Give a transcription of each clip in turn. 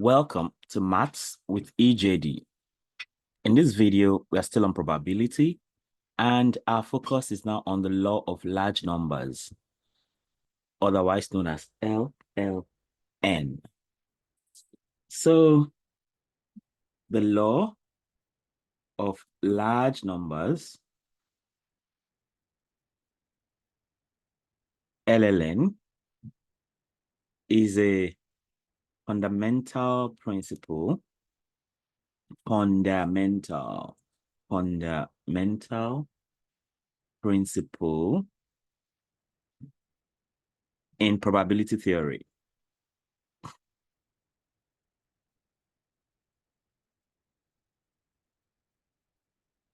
Welcome to Maths with EJD. In this video, we are still on probability, and our focus is now on the law of large numbers, otherwise known as LLN. So, the law of large numbers, LLN, is a fundamental principle, fundamental principle in probability theory.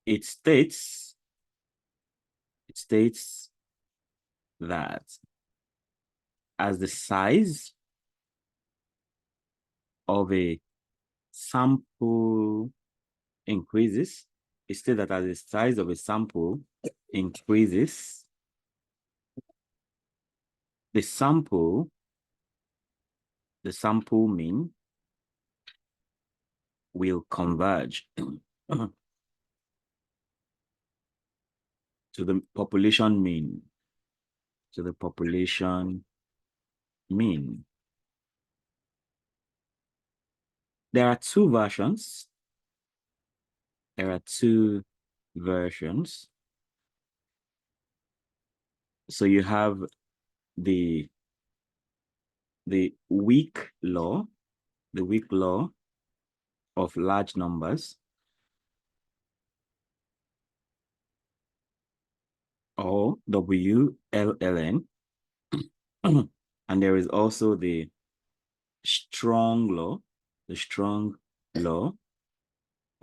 It states that as the size of a sample increases, it states that as the size of a sample increases, the sample mean will converge to the population mean. There are two versions. So you have the weak law of large numbers, or WLLN. And there is also the strong law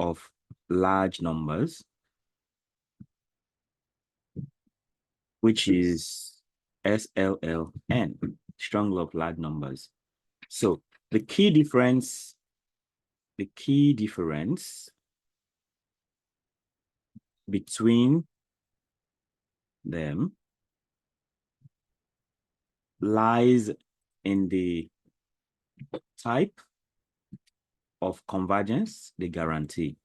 of large numbers, which is SLLN, strong law of large numbers. So the key difference between them lies in the type of convergence they guarantee.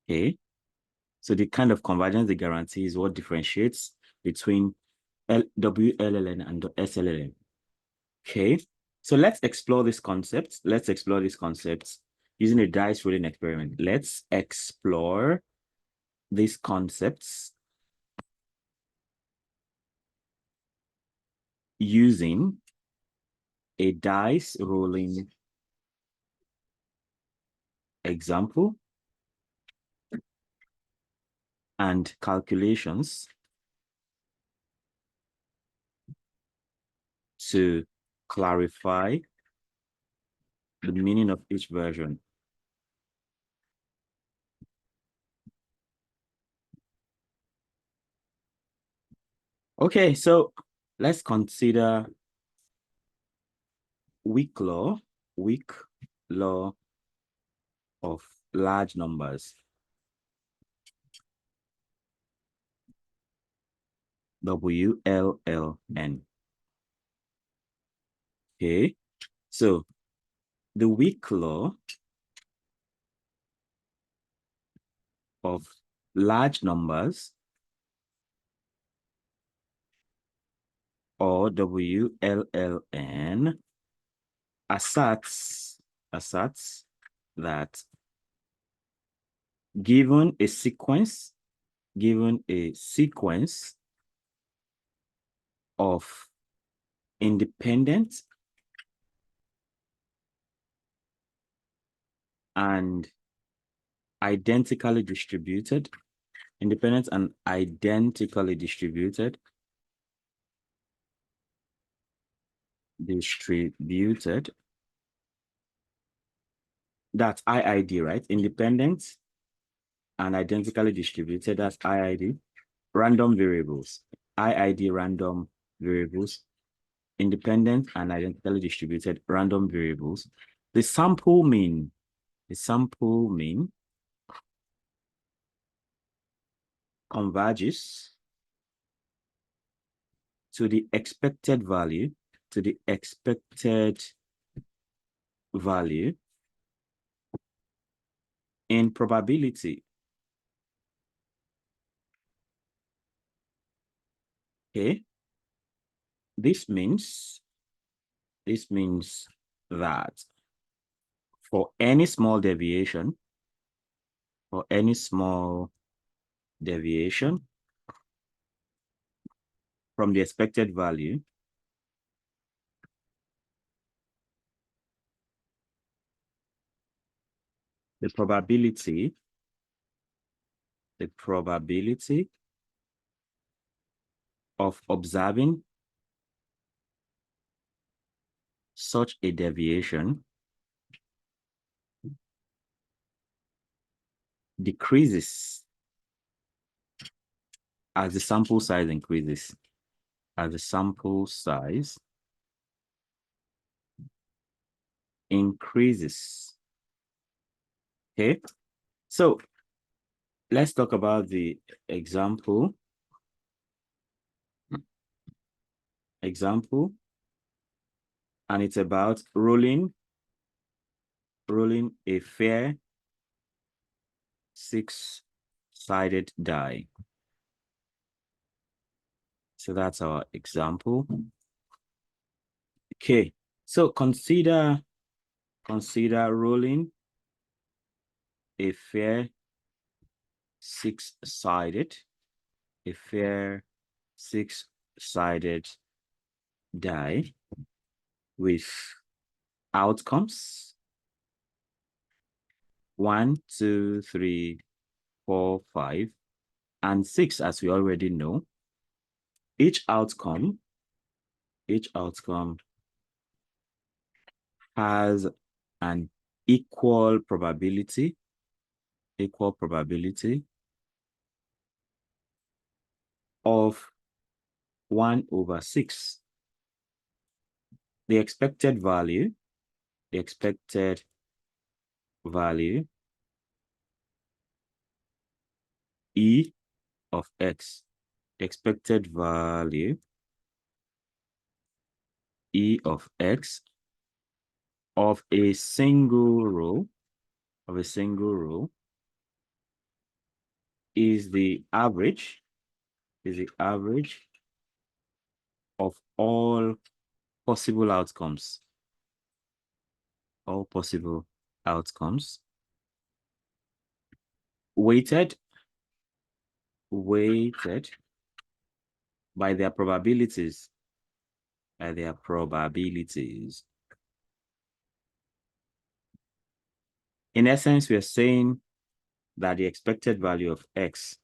Okay, so the kind of convergence they guarantee is what differentiates between WLLN and SLLN. Okay, so let's explore this concept. Using a dice rolling experiment. Let's explore these concepts using a dice rolling example and calculations to clarify the meaning of each version. Okay, so let's consider weak law of large numbers. WLLN. Okay, so the weak law of large numbers, or WLLN, asserts that given a sequence of independent and identically distributed, that's IID, right? Independent and identically distributed, that's IID. Random variables, IID random variables, independent and identically distributed random variables. The sample mean converges to the expected value, in probability. Okay, this means that for any small deviation, from the expected value, the probability of observing such a deviation decreases as the sample size increases. As the sample size increases. Okay, so let's talk about the example. And it's about rolling a fair six-sided die. So that's our example. Okay, so consider rolling a fair six-sided die with outcomes 1, 2, 3, 4, 5, and 6, as we already know. Each outcome has an equal probability of 1/6. The expected value E of X, expected value E of X of a single row is the average of all possible outcomes weighted by their probabilities. In essence, we are saying that the expected value of X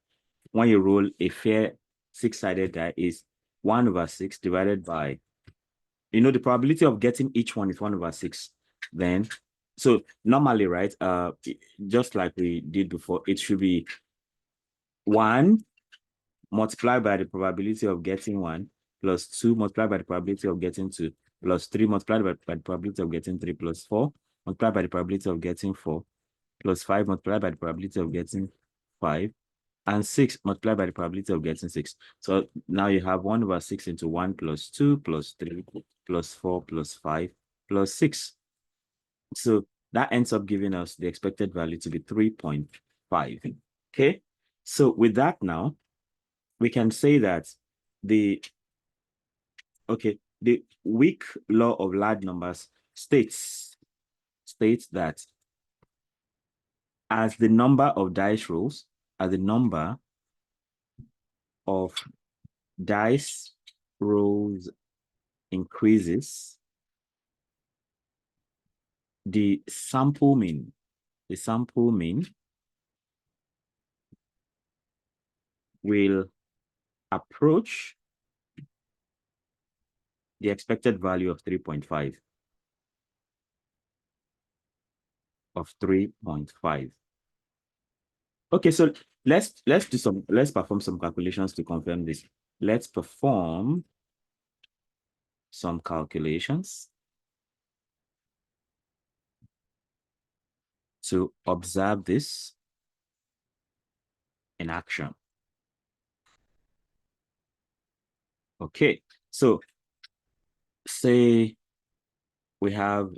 when you roll a fair six-sided die is 1/6 divided by, the probability of getting each one is 1/6. Then, so normally, right, just like we did before, it should be 1 multiplied by the probability of getting 1 plus 2 multiplied by the probability of getting 2 plus 3 multiplied by the probability of getting 3 plus 4 multiplied by the probability of getting 4 plus 5 multiplied by the probability of getting 5 and 6 multiplied by the probability of getting 6. So now you have 1/6 into 1 plus 2 plus 3 plus 4 plus 5 plus 6. So that ends up giving us the expected value to be 3.5. Okay, so with that now, we can say that the weak law of large numbers states that as the number of dice rolls, increases, the sample mean will approach the expected value of 3.5. Okay, so let's perform some calculations to confirm this. Let's perform some calculations to observe this in action. Okay, So say we have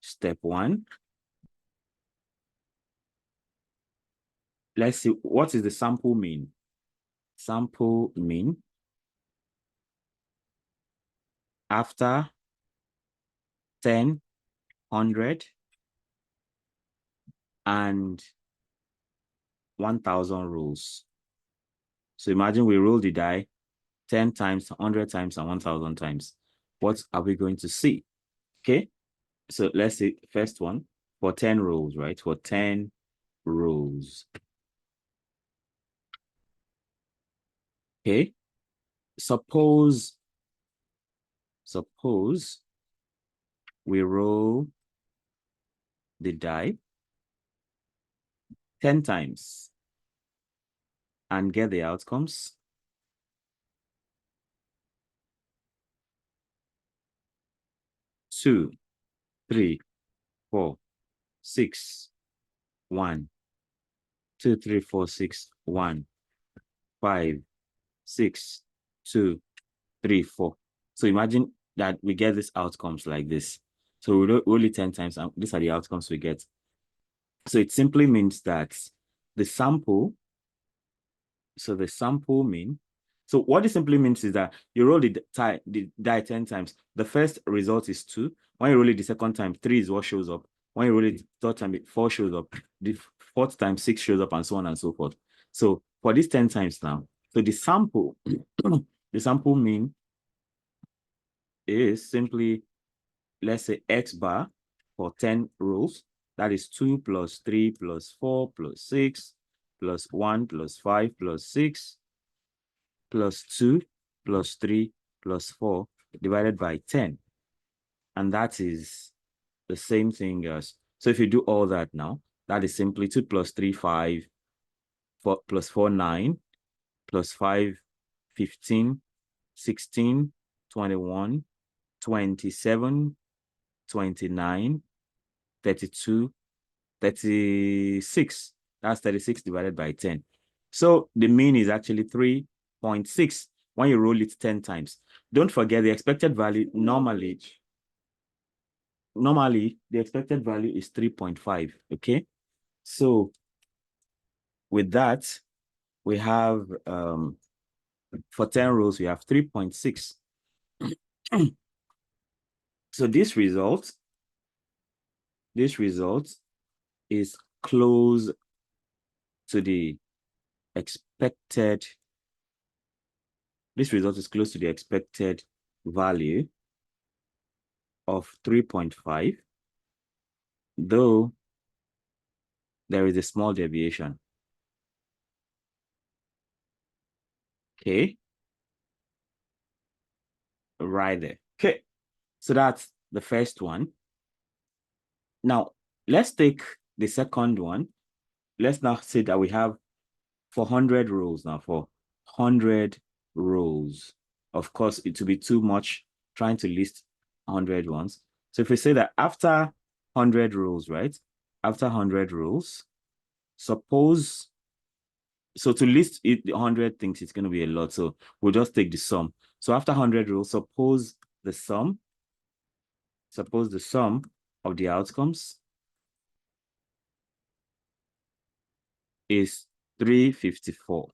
step 1. Let's see, what is the sample mean? Sample mean after 10, 100, and 1,000 rolls. So imagine we roll the die 10 times, 100 times, and 1,000 times. What are we going to see? Okay, so let's say first one for 10 rolls, right? For 10 rolls. Okay, suppose we roll the die 10 times and get the outcomes. Two, 3, 4, 6, 1, 2, 3, 4, 6, 1, 5, 6, 2, 3, 4. So imagine that we get these outcomes like this. So we roll it 10 times, and these are the outcomes we get. So it simply means that the sample, so the sample mean, so what it simply means is that you roll the die 10 times. The first result is 2. When you roll it the second time, 3 is what shows up. When you roll it the third time, 4 shows up. The fourth time, 6 shows up, and so on and so forth. So for these 10 times now, so the sample, the sample mean is simply, let's say, X bar for 10 rows. That is 2 plus 3 plus 4 plus 6 plus 1 plus 5 plus 6 plus 2 plus 3 plus 4 divided by 10. And that is the same thing as, so if you do all that now, that is simply 2 plus 3, 5, 4 plus 4, 9, plus 5, 15, 16, 21, 27, 29, 32, 36. That's 36 divided by 10. So the mean is actually 3.6 when you roll it 10 times. Don't forget the expected value normally the expected value is 3.5. Okay. So with that, we have for 10 rows, we have 3.6. So this result is close to the expected, this result is close to the expected value of 3.5, though there is a small deviation. Okay. Right there. Okay. So that's the first one. Now, let's take the second one. Let's now say that we have 400 rows now, for 100 rows. Of course, it will be too much trying to list 100 ones. So if we say that after 100 rows, right? After 100 rows, suppose, so to list it, the 100 things, it's going to be a lot. So we'll just take the sum. So after 100 rows, suppose the sum of the outcomes is 354.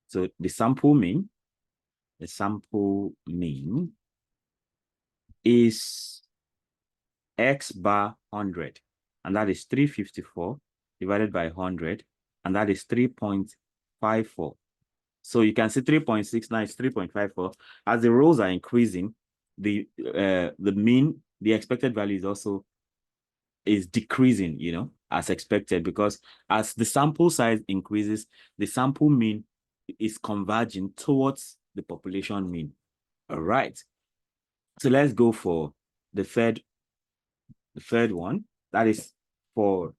So the sample mean is X bar 100, and that is 354 divided by 100, and that is 3.54. So you can see 3.69 is 3.54. As the rows are increasing, the mean, the expected value is also decreasing, you know, as expected, because as the sample size increases, the sample mean is converging towards the population mean. All right. So let's go for the third one. That is for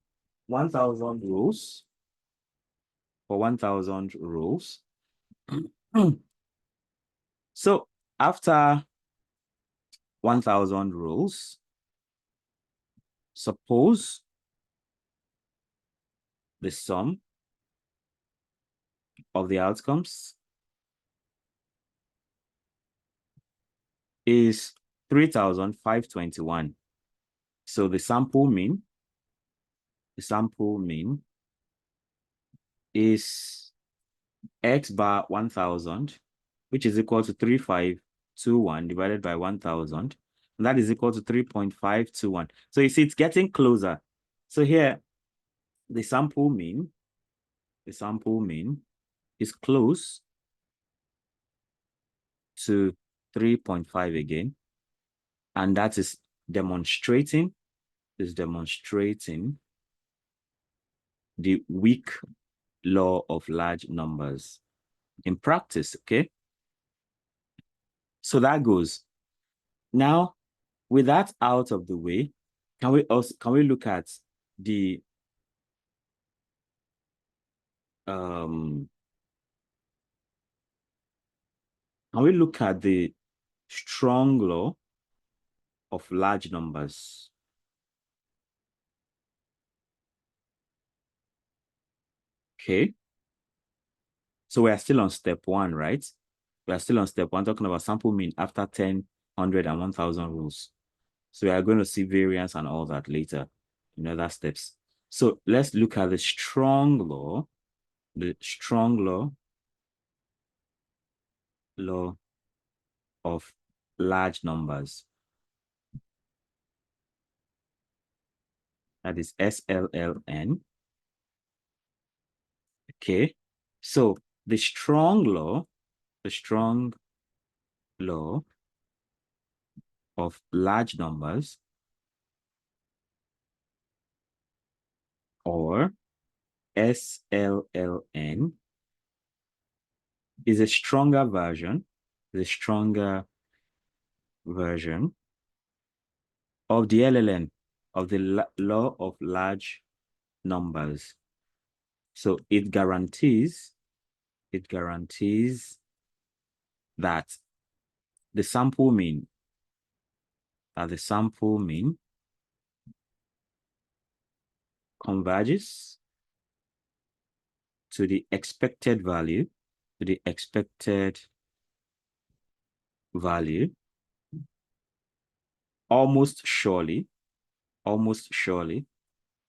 1,000 rows. For 1,000 rows. So after 1,000 rows, suppose the sum of the outcomes is 3,521. So the sample mean is x bar 1,000, which is equal to 3,521 divided by 1,000. And that is equal to 3.521. So you see, it's getting closer. So here, the sample mean is close to 3.5 again. And that is demonstrating the weak law of large numbers in practice, okay? So that goes. Now, with that out of the way, can we look at the can we look at the strong law of large numbers? Okay. So we are still on step one, right? We are still on step one, talking about sample mean after 10, 100, and 1,000 rules. So we are going to see variance and all that later in other steps. So let's look at the strong law of large numbers. That is SLLN. Okay. So the strong law of large numbers, or SLLN, is a stronger version of the LLN, of the law of large numbers. So it guarantees that the sample mean converges to the expected value, almost surely.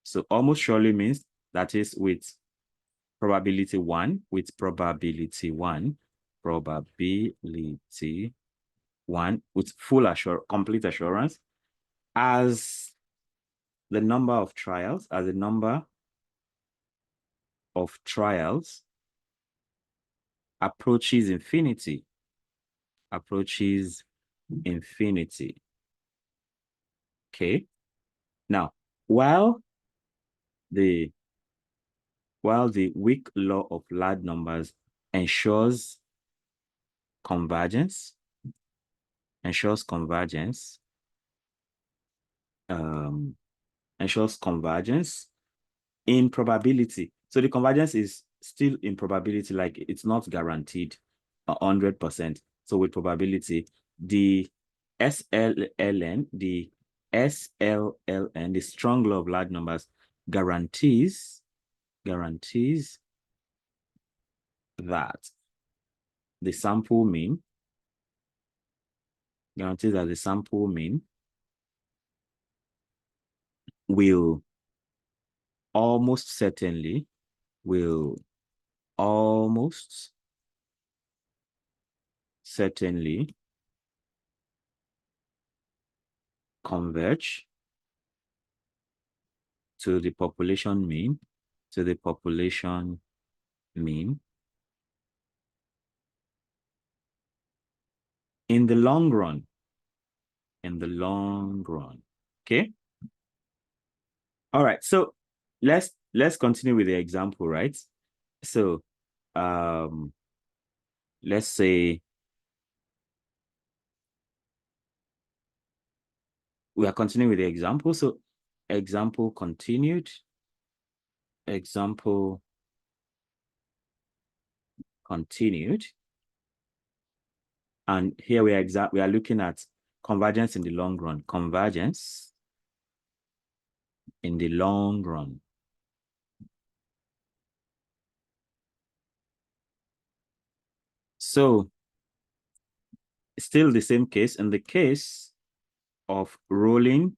So almost surely means that is with probability one, with full complete assurance, as the number of trials approaches infinity. Okay. Now, while the weak law of large numbers ensures convergence, ensures convergence in probability. So the convergence is still in probability, like it's not guaranteed 100%. So with probability, the SLLN, the strong law of large numbers, guarantees that the sample mean will almost certainly converge to the population mean in the long run. Okay. All right. So let's continue with the example, right? So let's say we are continuing with the example. So example continued. And here we are looking at convergence in the long run. So still the same case. In the case of rolling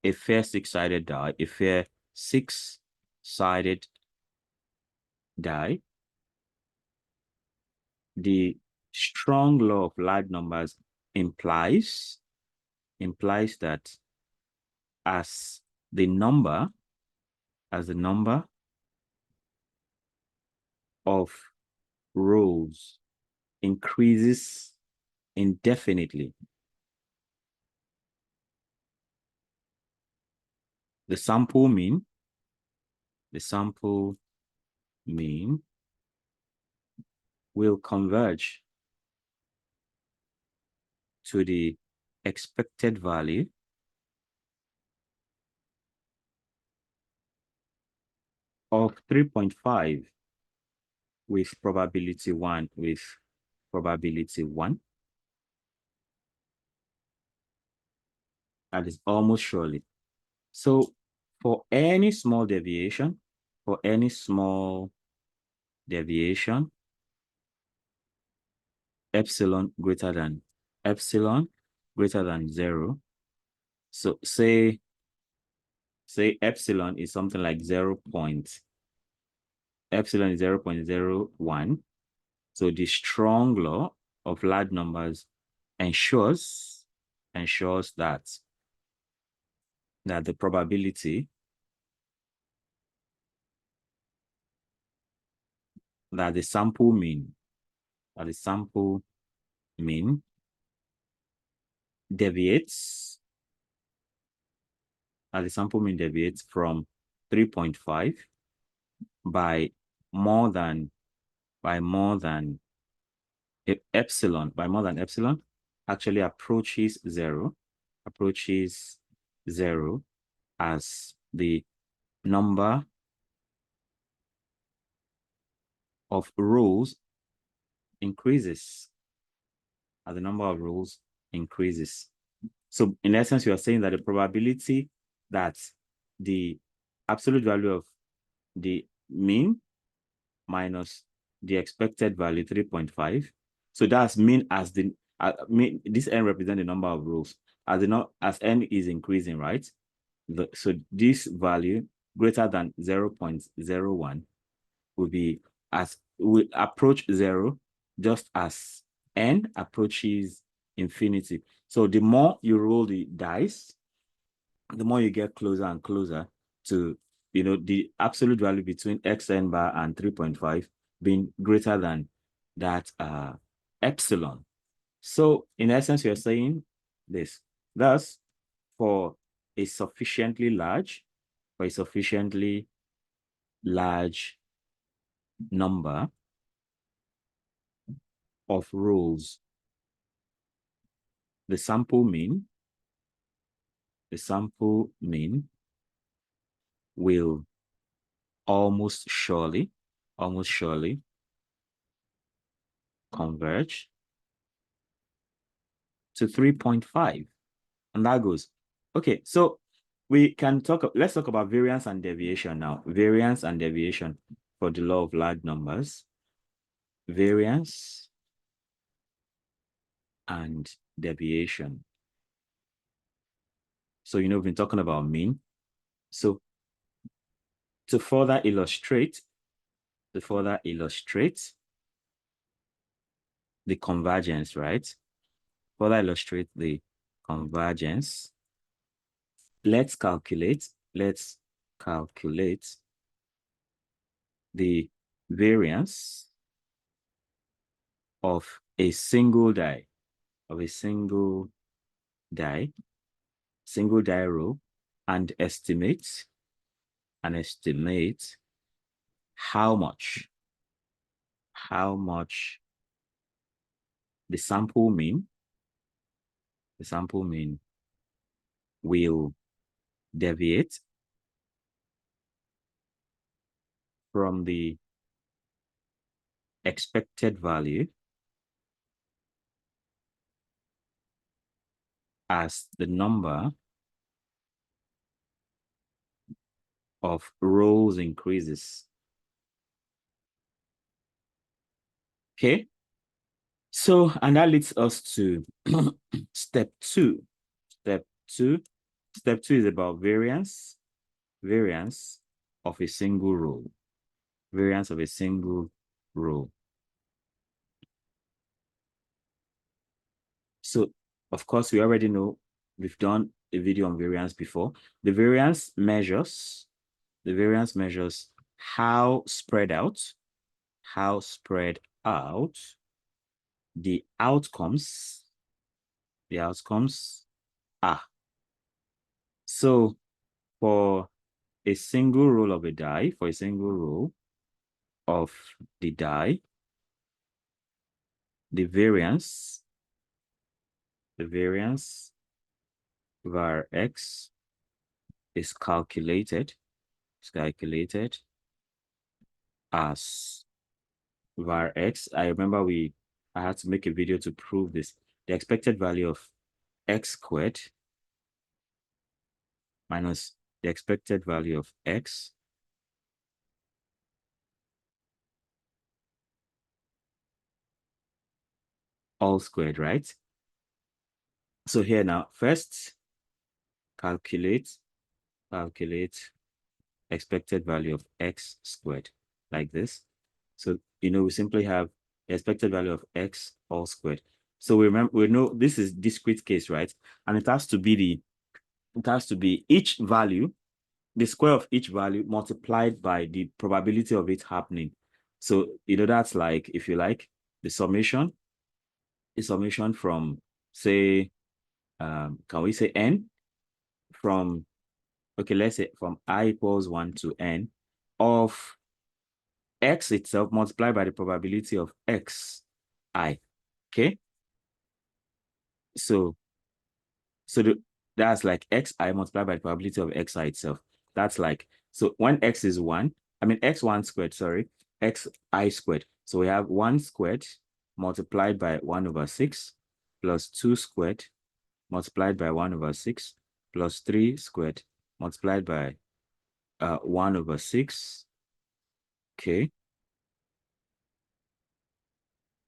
a fair six-sided die, a fair six-sided die, the strong law of large numbers implies that as the number of rows increases indefinitely, the sample mean will converge to the expected value of 3.5 with probability 1, that is almost surely. So for any small deviation, epsilon greater than 0. So say epsilon is something like 0.01. So the strong law of large numbers ensures that the probability that the sample mean deviates from 3.5 by more than epsilon actually approaches zero as the number of rows increases. So in essence, you are saying that the probability that the absolute value of the mean minus the expected value 3.5. So that's mean as the mean, this n represents the number of rows as n is increasing, right? So this value greater than 0.01 will approach 0 just as n approaches infinity. So the more you roll the dice, the more you get closer and closer to the absolute value between xn bar and 3.5 being greater than that epsilon. So in essence, you're saying this. Thus, for a sufficiently large number of rows, the sample mean will almost surely converge to 3.5. And that goes. Okay, so let's talk about variance and deviation now. Variance and deviation for the law of large numbers. Variance and deviation. So we've been talking about mean. So to further illustrate the convergence, right? Further illustrate the convergence, let's calculate the variance of a single die row and estimate how much the sample mean will deviate from the expected value as the number of rows increases. Okay, So, and that leads us to step two. Step two. Step two is about variance of a single row. Variance of a single row. So, of course, we already know we've done a video on variance before. The variance measures how spread out the outcomes are. So for a single roll of a die, for a single roll of the die, the variance var x is calculated as var x. I remember I had to make a video to prove this. The expected value of x squared minus the expected value of x all squared, right? So here now, first calculate expected value of x squared like this. So, we simply have the expected value of x all squared. So we know this is discrete case, right? And it has to be each value, the square of each value multiplied by the probability of it happening. So, that's like, if you like, the summation from, say, can we say n from, okay, let's say from I equals 1 to n of x itself multiplied by the probability of x I. Okay, so that's like xi multiplied by the probability of xi itself. That's like, so when x is 1, I mean x1 squared, sorry, xi squared. So we have 1 squared multiplied by 1 over 6 plus 2 squared multiplied by 1 over 6 plus 3 squared multiplied by 1 over 6. Okay,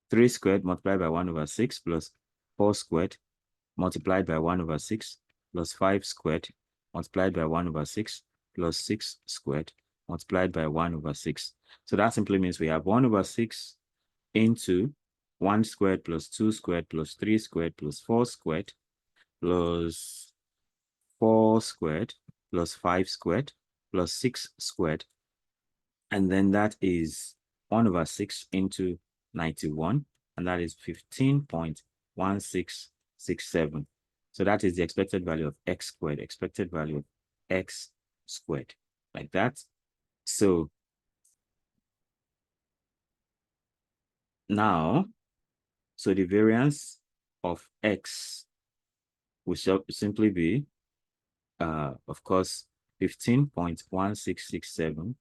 3 squared multiplied by 1 over 6 plus 4 squared multiplied by 1 over 6 plus 5 squared multiplied by 1 over 6 plus 6 squared multiplied by 1 over 6. So that simply means we have 1 over 6 into 1 squared plus 2 squared plus 3 squared plus 4 squared plus 4 squared plus 5 squared plus 6 squared. And then that is 1 over 6 into 91, and that is 15.1667. So that is the expected value of x squared, like that. So now, so the variance of x will simply be, of course, 15.1667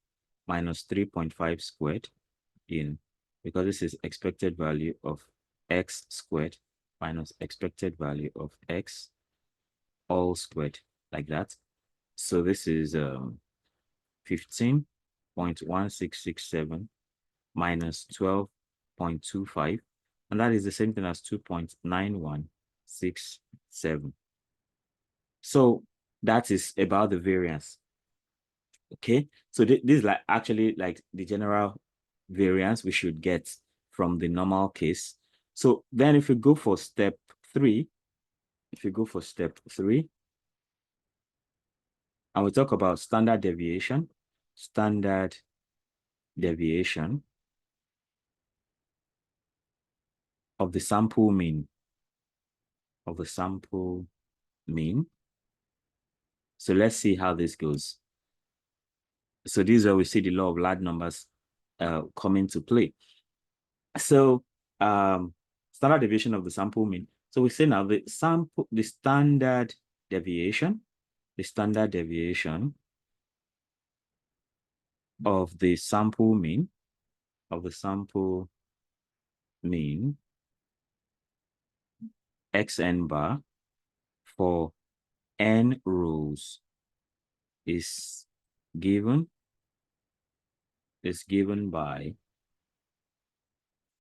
minus 3.5 squared because this is expected value of x squared minus expected value of x all squared, like that. So this is 15.1667 minus 12.25, and that is the same thing as 2.9167. So that is about the variance. Okay, so this is like actually like the general variance we should get from the normal case. So then if we go for step 3, and we talk about standard deviation of the sample mean, So let's see how this goes. So this is where we see the law of large numbers come into play. So standard deviation of the sample mean. So we say now the standard deviation of the sample mean xn bar for n rows is given by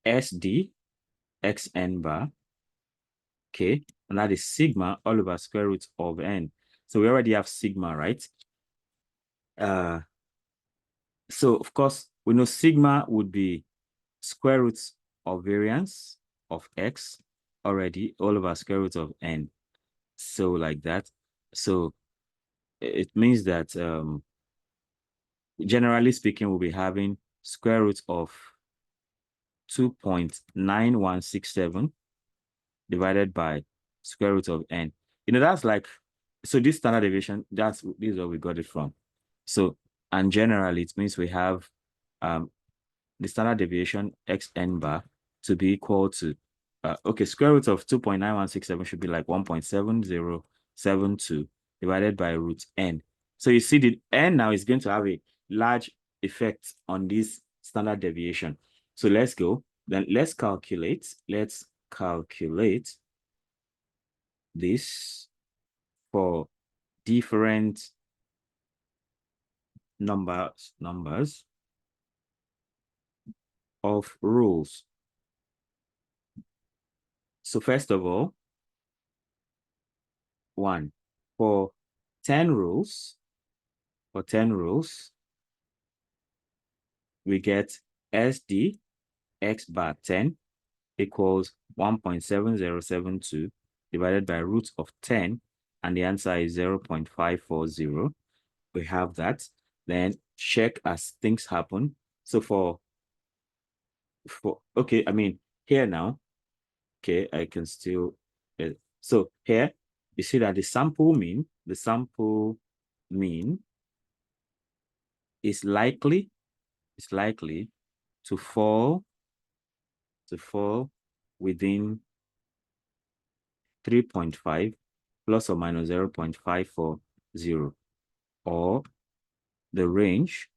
SD xn bar, okay? And that is sigma all over square root of n. So we already have sigma, right? So of course, we know sigma would be square root of variance of x already all over square root of n. So like that. So it means that generally speaking, we'll be having square root of 2.9167 divided by square root of n. That's like, so this standard deviation, this is where we got it from. So, and generally it means we have the standard deviation xn bar to be equal to, okay, square root of 2.9167 should be like 1.7072 divided by root n. So you see the n now is going to have a large effect on this standard deviation. So let's go. Then let's calculate this for different numbers of rules. So first of all, for 10 rules, we get SD x bar 10 equals 1.7072 divided by root of 10, and the answer is 0.540. We have that. Then check as things happen. So okay, I mean, here now, okay, I can still, so here, you see that the sample mean is likely to fall within 3.5 plus or minus 0.540, or the range.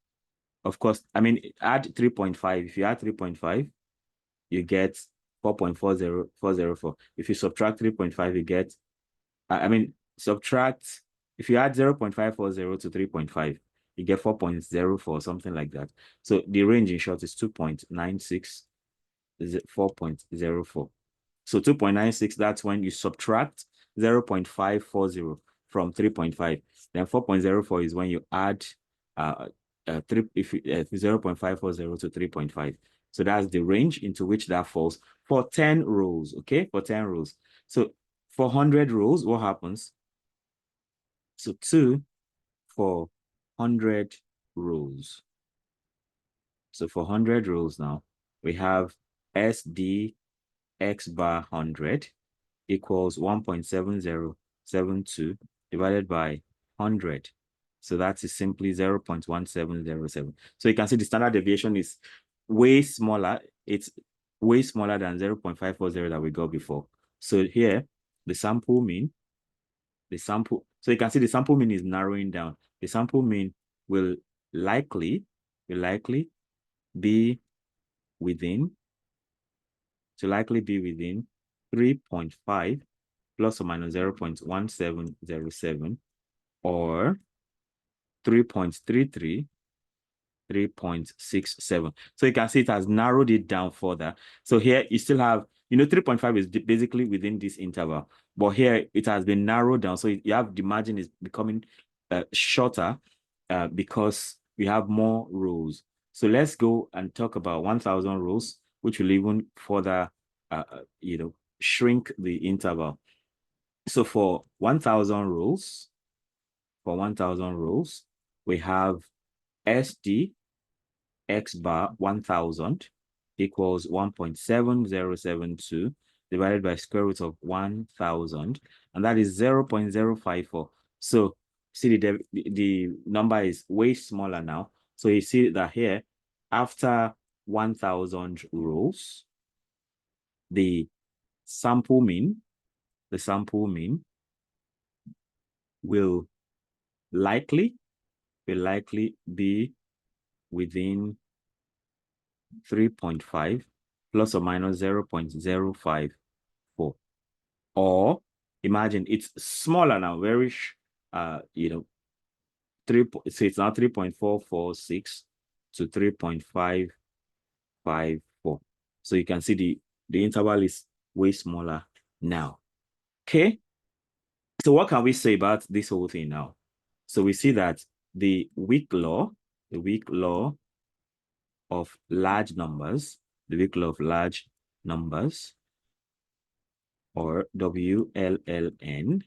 Of course, I mean, add 3.5. If you add 3.5, you get 4.40404. If you subtract 3.5, you get, subtract, if you add 0.540 to 3.5, you get 4.04, something like that. So the range in short is 2.96, is 4.04. So 2.96, that's when you subtract 0.540 from 3.5. Then 4.04 is when you add 0.540 to 3.5. So that's the range into which that falls for 10 rows, okay? For 10 rows. So for 100 rows, what happens? So 2 for 100 rows. So for 100 rows now, we have SD x bar 100 equals 1.7072 divided by 100. So that is simply 0.1707. So you can see the standard deviation is way smaller. It's way smaller than 0.540 that we got before. So here, so you can see the sample mean is narrowing down. The sample mean will likely be within 3.5 plus or minus 0.1707, or 3.33, 3.67. So you can see it has narrowed it down further. So here you still have, 3.5 is basically within this interval, but here it has been narrowed down. So you have, the margin is becoming shorter because we have more rows. So let's go and talk about 1,000 rows, which will even further, shrink the interval. So for 1,000 rows, we have SD x bar 1,000 equals 1.7072 divided by square root of 1,000, and that is 0.054. So see the number is way smaller now. So you see that here, after 1,000 rows, the sample mean will likely be within 3.5 plus or minus 0.054. Or imagine it's smaller now, very so it's now 3.446 to 3.554. So you can see The interval is way smaller now. Okay. So what can we say about this whole thing now? So we see that the weak law of large numbers, the weak law of large numbers, or WLLN,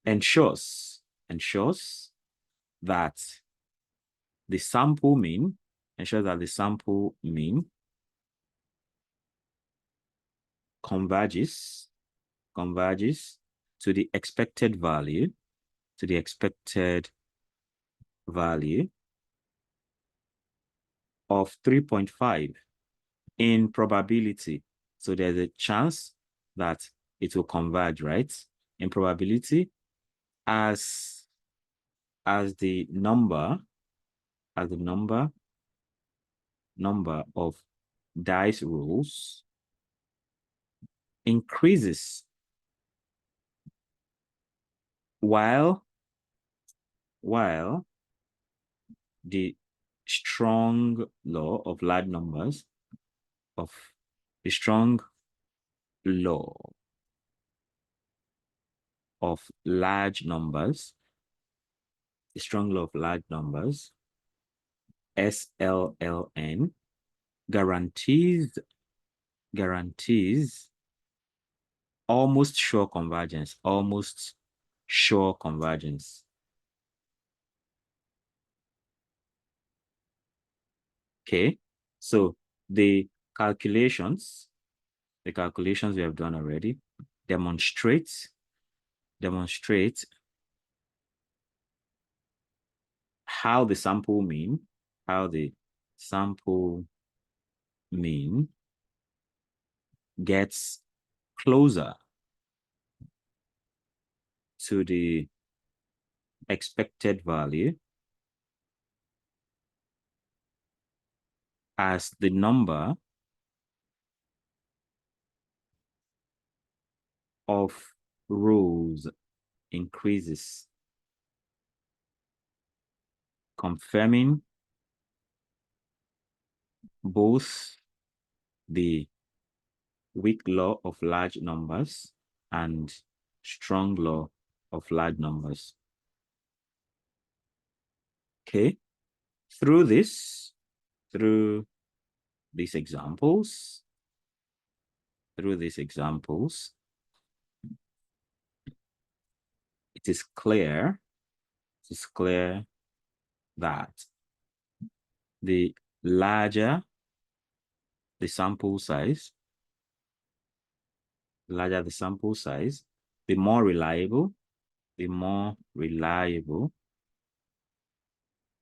ensures that the sample mean converges to the expected value of 3.5 in probability. So there's a chance that it will converge, right? In probability, as the number of dice rolls increases, while the strong law of large numbers of the strong law of large numbers, SLLN, guarantees almost sure convergence. Okay, so the calculations we have done already demonstrate how the sample mean gets closer to the expected value as the number of rows increases, confirming both the weak law of large numbers and strong law of large numbers. Okay, through these examples, it is clear that the larger the sample size, the more reliable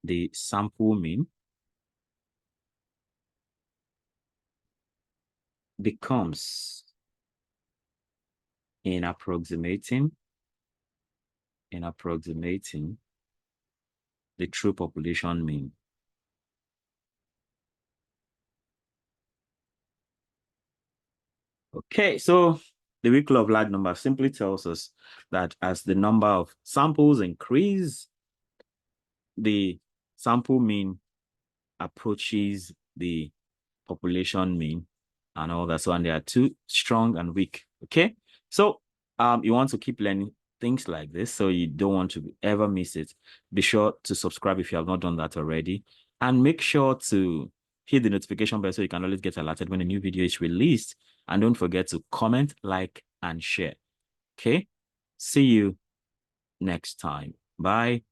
the sample mean becomes in approximating the true population mean. Okay, so the weak law of large numbers simply tells us that as the number of samples increase, the sample mean approaches the population mean and all that. So, and there are two, strong and weak. Okay, so you want to keep learning things like this so you don't want to ever miss it. Be sure to subscribe if you have not done that already, and make sure to hit the notification bell so you can always get alerted when a new video is released. And don't forget to comment, like, and share. Okay, see you next time. Bye.